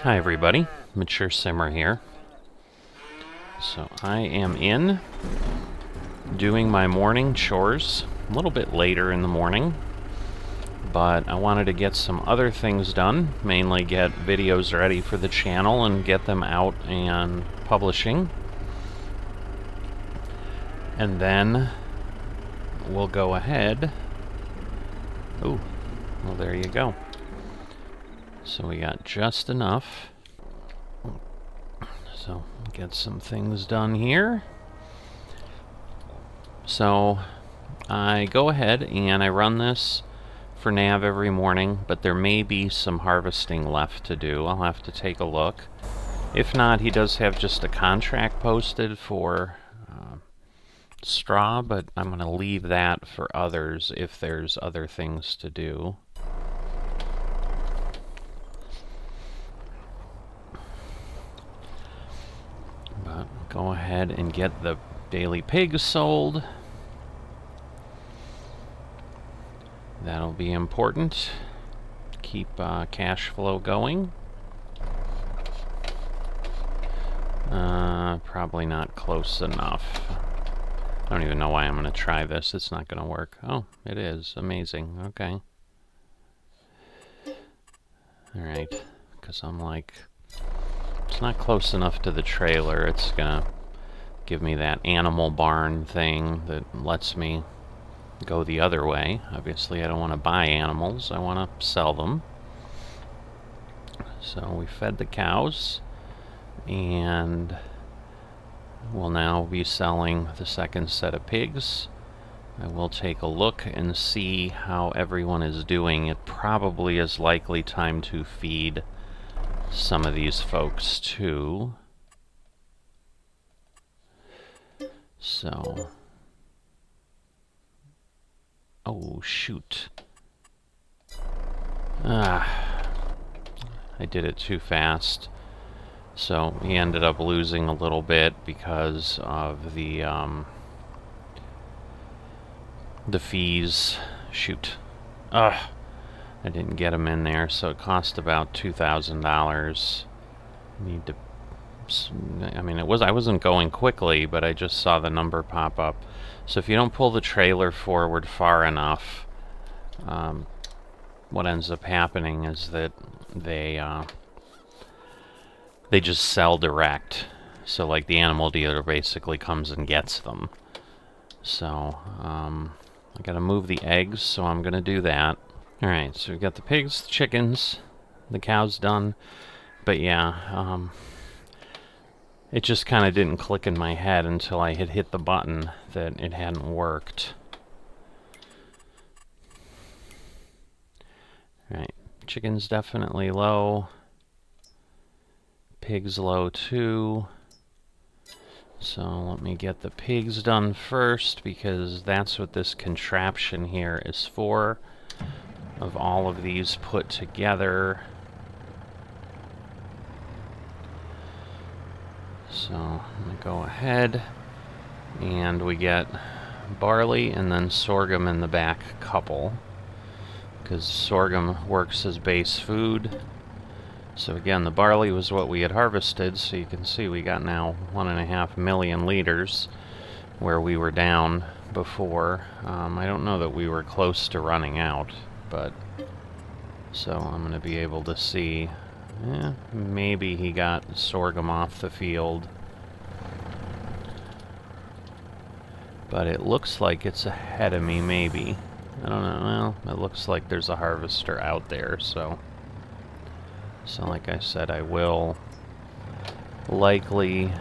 Hi everybody, Mature Simmer here. So I am in doing my morning chores a little bit later in the morning, but I wanted to get some other things done, mainly get videos ready for the channel and get them out and publishing. And then we'll go ahead. Oh, well there you go. So we got just enough. So get some things done here. So I go ahead and I run this for nav every morning, but there may be some harvesting left to do. I'll have to take a look. If not, he does have just a contract posted for straw, but I'm going to leave that for others if there's other things to do. But go ahead and get the daily pigs sold. That'll be important. Keep cash flow going. Probably not close enough. I don't even know why I'm going to try this. It's not going to work. Oh, it is. Amazing. Okay. Alright. Because I'm like, it's not close enough to the trailer. It's going to give me that animal barn thing that lets me go the other way. Obviously, I don't want to buy animals. I want to sell them. So we fed the cows, and we'll now be selling the second set of pigs. I will take a look and see how everyone is doing. It probably is likely time to feed some of these folks too. So, oh shoot. I did it too fast. So he ended up losing a little bit because of the fees. Shoot. I didn't get him in there, so it cost about $2,000. Need to. I mean, I wasn't going quickly, but I just saw the number pop up. So if you don't pull the trailer forward far enough, what ends up happening is that they just sell direct. So like the animal dealer basically comes and gets them. So I gotta move the eggs, so I'm gonna do that. Alright, so we've got the pigs, the chickens, the cows done. But yeah, it just kind of didn't click in my head until I had hit the button that it hadn't worked. Alright, chicken's definitely low. Pigs low too. So let me get the pigs done first, because that's what this contraption here is for. Of all of these put together. So I'm going to go ahead and we get barley and then sorghum in the back couple, because sorghum works as base food. So again, the barley was what we had harvested, so you can see we got now 1.5 million liters where we were down before. I don't know that we were close to running out, but so I'm going to be able to see. Maybe he got sorghum off the field. But it looks like it's ahead of me, maybe. I don't know. Well, it looks like there's a harvester out there, so like I said, I will likely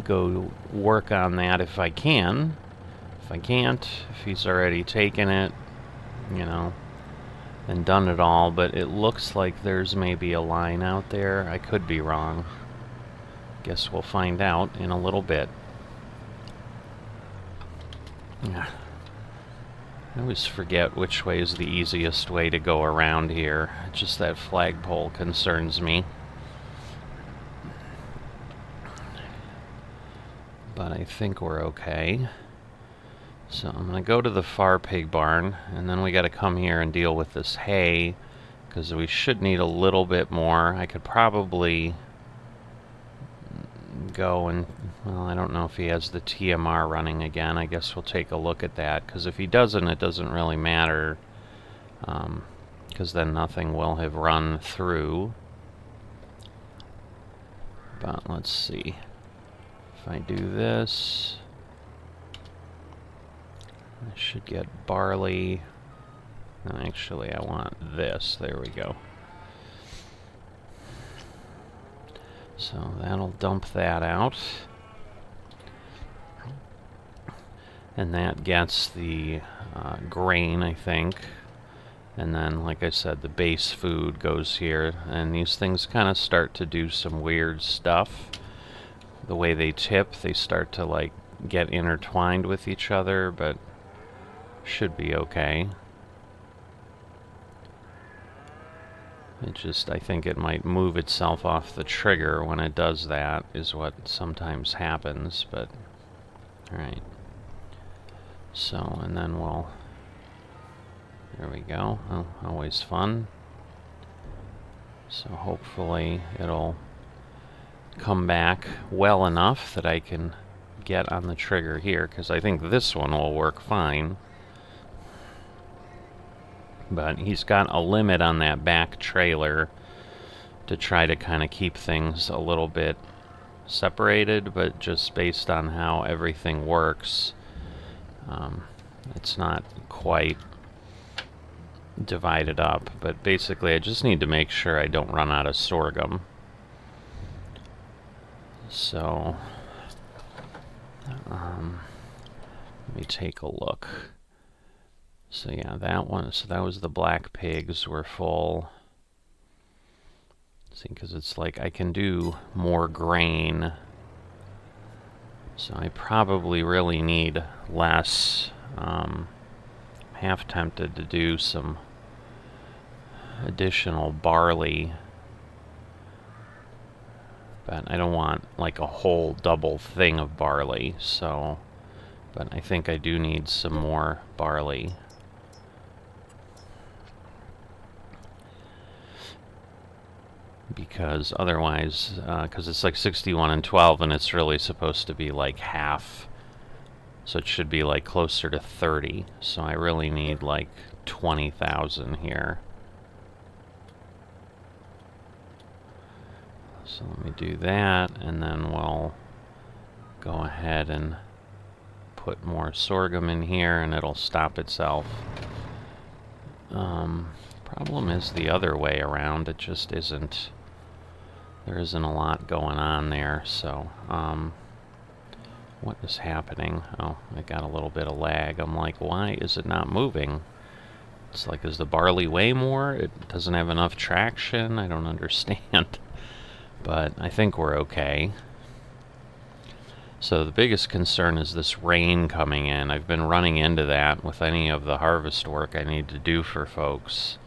go work on that if I can. If I can't, if he's already taken it, you know, and done it all, but it looks like there's maybe a line out there. I could be wrong. Guess we'll find out in a little bit. Yeah. I always forget which way is the easiest way to go around here. Just that flagpole concerns me. But I think we're okay. So I'm going to go to the far pig barn, and then we got to come here and deal with this hay, because we should need a little bit more. I could probably go and, well, I don't know if he has the TMR running again. I guess we'll take a look at that, because if he doesn't, it doesn't really matter, because then nothing will have run through. But let's see. If I do this, I should get barley. Actually, I want this. There we go. So that'll dump that out. And that gets the grain, I think. And then, like I said, the base food goes here. And these things kind of start to do some weird stuff. The way they tip, they start to like get intertwined with each other, but should be okay. It just, I think it might move itself off the trigger when it does that, is what sometimes happens, but alright. So, and then we'll, there we go. Oh, always fun. So hopefully it'll come back well enough that I can get on the trigger here, because I think this one will work fine. But he's got a limit on that back trailer to try to kind of keep things a little bit separated, but just based on how everything works, it's not quite divided up. But basically I just need to make sure I don't run out of sorghum. So let me take a look. So yeah, that one, so that was the black pigs were full. See, because it's like I can do more grain. So I probably really need less. Half tempted to do some additional barley. But I don't want like a whole double thing of barley, so, but I think I do need some more barley. Because otherwise, because it's like 61 and 12, and it's really supposed to be like half, so it should be like closer to 30, so I really need like 20,000 here. So let me do that, and then we'll go ahead and put more sorghum in here, and it'll stop itself. Problem is the other way around. It just isn't. There isn't a lot going on there, so, what is happening? Oh, I got a little bit of lag. I'm like, why is it not moving? It's like, is the barley weigh more? It doesn't have enough traction? I don't understand. But I think we're okay. So the biggest concern is this rain coming in. I've been running into that with any of the harvest work I need to do for folks.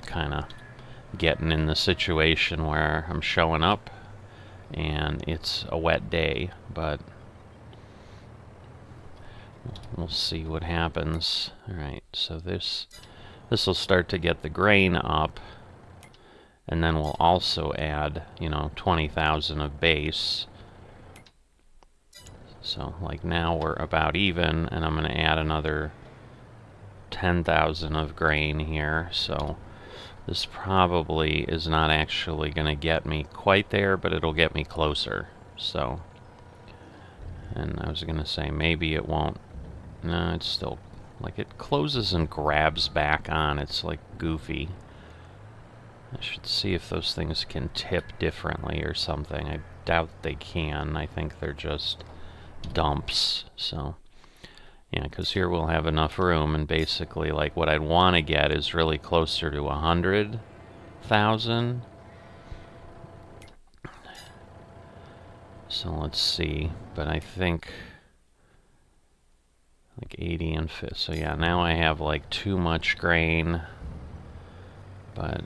Kind of getting in the situation where I'm showing up and it's a wet day, but we'll see what happens. Alright, so this will start to get the grain up, and then we'll also add, 20,000 of base. So like now we're about even, and I'm going to add another 10,000 of grain here, so this probably is not actually going to get me quite there, but it'll get me closer. So, and I was going to say maybe it won't. No, it's still, like, it closes and grabs back on. It's like goofy. I should see if those things can tip differently or something. I doubt they can. I think they're just dumps. So yeah, because here we'll have enough room, and basically, like, what I'd want to get is really closer to 100,000. So let's see, but I think like 80 and 50. So yeah, now I have like too much grain, but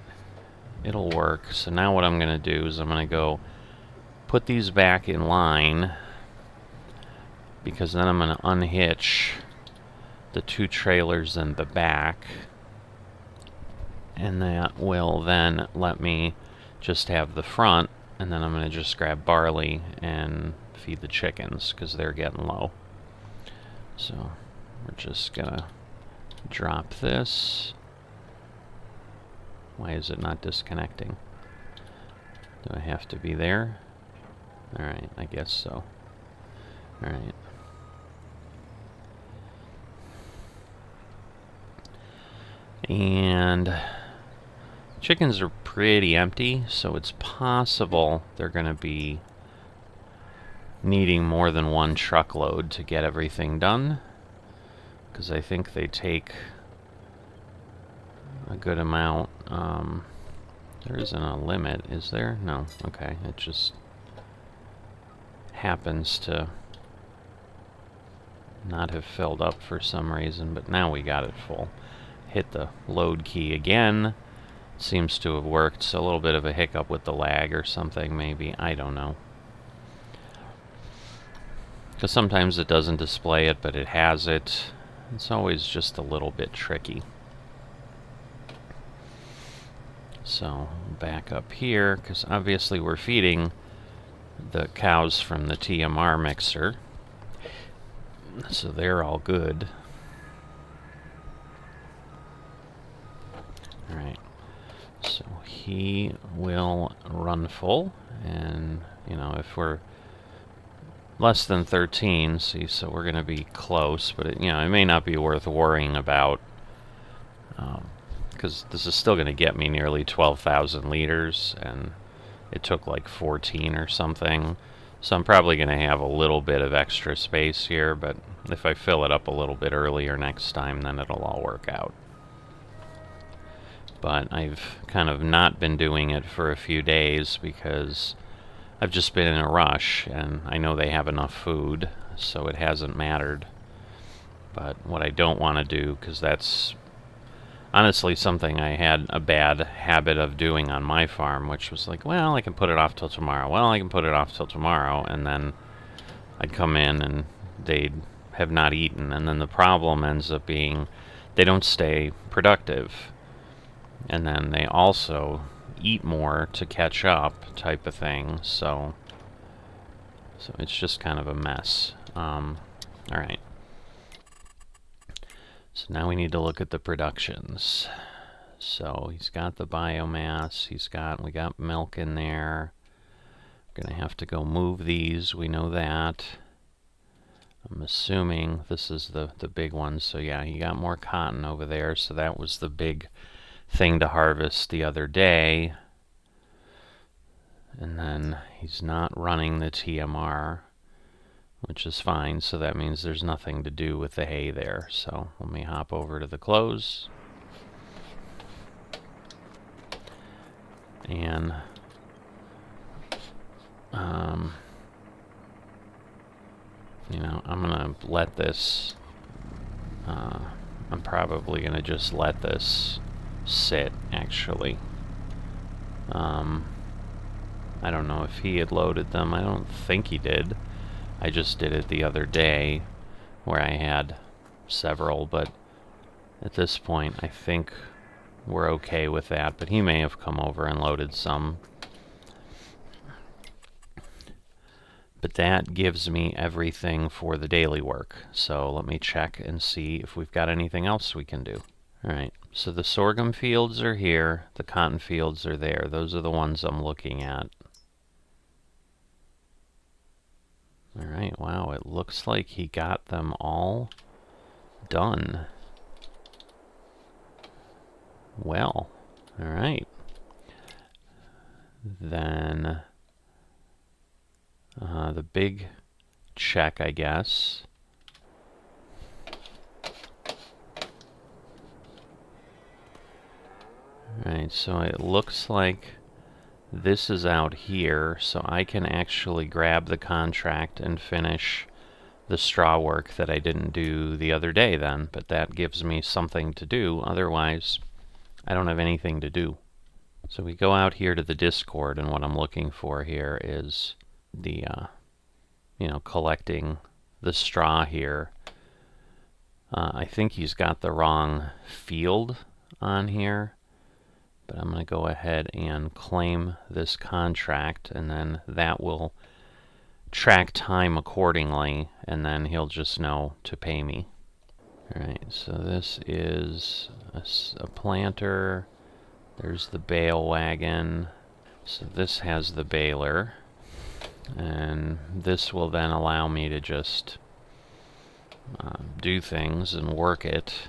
it'll work. So now what I'm going to do is I'm going to go put these back in line, because then I'm going to unhitch the two trailers in the back, And that will then let me just have the front, and then I'm going to just grab barley and feed the chickens because they're getting low. So we're just going to drop this. Why is it not disconnecting? Do I have to be there? Alright, I guess so. Alright. And chickens are pretty empty, so it's possible they're going to be needing more than one truckload to get everything done, because I think they take a good amount. There isn't a limit, is there? No. Okay, it just happens to not have filled up for some reason, but now we got it full. Hit the load key again. Seems to have worked. So a little bit of a hiccup with the lag or something, maybe. I don't know. Because sometimes it doesn't display it, but it has it. It's always just a little bit tricky. So back up here, because obviously we're feeding the cows from the TMR mixer. So they're all good. Alright. So he will run full, and you know, if we're less than 13, see, so we're going to be close, but it, you know, it may not be worth worrying about, because this is still going to get me nearly 12,000 liters, and it took like 14 or something, so I'm probably going to have a little bit of extra space here, but if I fill it up a little bit earlier next time, then it'll all work out. But I've kind of not been doing it for a few days because I've just been in a rush, and I know they have enough food, so it hasn't mattered. But what I don't want to do, because that's honestly something I had a bad habit of doing on my farm, which was like, well, I can put it off till tomorrow. Well, I can put it off till tomorrow, and then I'd come in and they'd have not eaten, and then the problem ends up being they don't stay productive. And then they also eat more to catch up, type of thing. So it's just kind of a mess. Alright. So now we need to look at the productions. So he's got the biomass. We got milk in there. Gonna have to go move these. We know that. I'm assuming this is the big one. So yeah, he got more cotton over there. So that was the big thing to harvest the other day. And then he's not running the TMR, which is fine, so that means there's nothing to do with the hay there. So let me hop over to the close. And you know, I'm gonna let this I'm probably gonna just let this sit, actually. I don't know if he had loaded them. I don't think he did. I just did it the other day where I had several, but at this point I think we're okay with that, but he may have come over and loaded some. But that gives me everything for the daily work. So let me check and see if we've got anything else we can do. Alright, so the sorghum fields are here, the cotton fields are there. Those are the ones I'm looking at. Alright, wow, it looks like he got them all done. Well, alright. Then the big check, I guess. Alright, so it looks like this is out here, so I can actually grab the contract and finish the straw work that I didn't do the other day then, but that gives me something to do. Otherwise, I don't have anything to do. So we go out here to the Discord, and what I'm looking for here is the, you know, collecting the straw here. I think he's got the wrong field on here. But I'm going to go ahead and claim this contract, and then that will track time accordingly, and then he'll just know to pay me. Alright, so this is a planter. There's the bale wagon. So this has the baler. And this will then allow me to just do things and work it,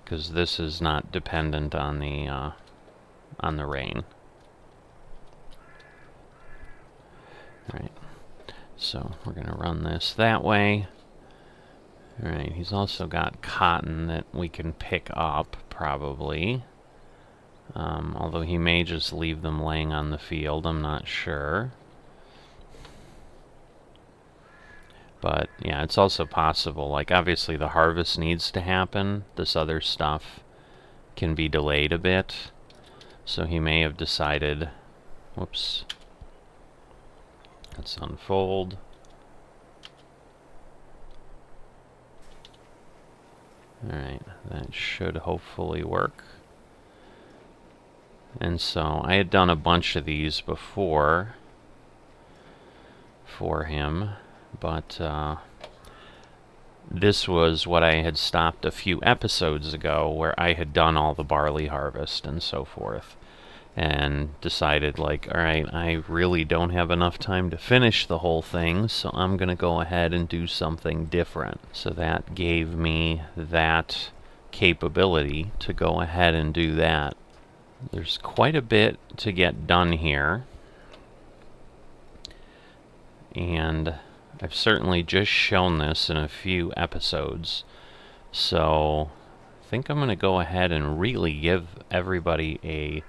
because this is not dependent on the rain. Alright, so we're going to run this that way. Alright, he's also got cotton that we can pick up, probably. Although he may just leave them laying on the field, I'm not sure. But, yeah, it's also possible. Like, obviously the harvest needs to happen. This other stuff can be delayed a bit. So he may have decided... Whoops. Let's unfold. Alright, that should hopefully work. And so, I had done a bunch of these before for him, but this was what I had stopped a few episodes ago, where I had done all the barley harvest and so forth, and decided, like, alright, I really don't have enough time to finish the whole thing, so I'm gonna go ahead and do something different. So that gave me that capability to go ahead and do that. There's quite a bit to get done here, and I've certainly just shown this in a few episodes, so I think I'm going to go ahead and really give everybody a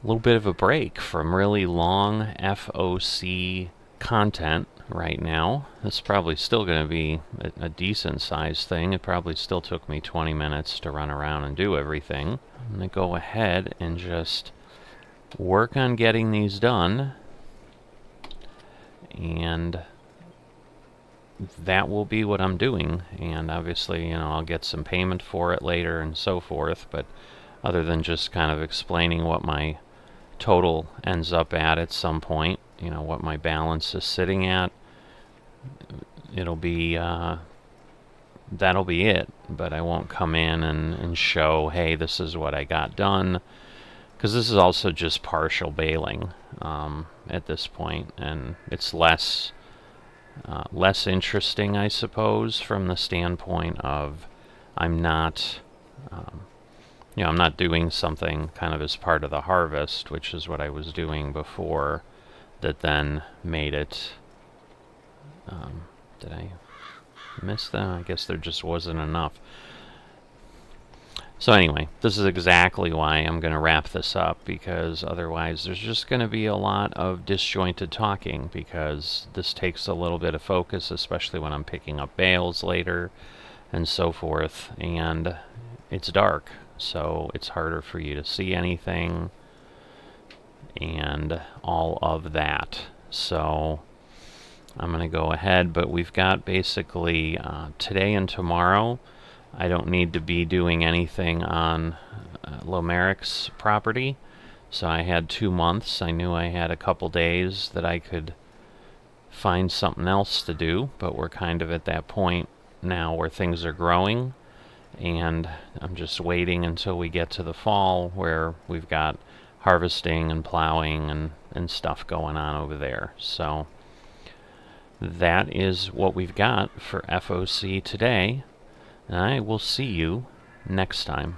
little bit of a break from really long FOC content right now. This is probably still going to be a decent sized thing. It probably still took me 20 minutes to run around and do everything. I'm going to go ahead and just work on getting these done, and that will be what I'm doing. And obviously, you know, I'll get some payment for it later and so forth, but other than just kind of explaining what my total ends up at some point, you know, what my balance is sitting at, it'll be that'll be it. But I won't come in and show, hey, this is what I got done, because this is also just partial baling at this point, and it's less interesting, I suppose, from the standpoint of I'm not you know, I'm not doing something kind of as part of the harvest, which is what I was doing before, that then made it did I miss that? I guess there just wasn't enough. So anyway, this is exactly why I'm going to wrap this up, because otherwise there's just going to be a lot of disjointed talking, because this takes a little bit of focus, especially when I'm picking up bales later and so forth, and it's dark, so it's harder for you to see anything and all of that. So I'm going to go ahead, but we've got basically today and tomorrow. I don't need to be doing anything on Lomeric's property, so I had 2 months. I knew I had a couple days that I could find something else to do, but we're kind of at that point now where things are growing, and I'm just waiting until we get to the fall, where we've got harvesting and plowing and stuff going on over there. So that is what we've got for FOC today. I will see you next time.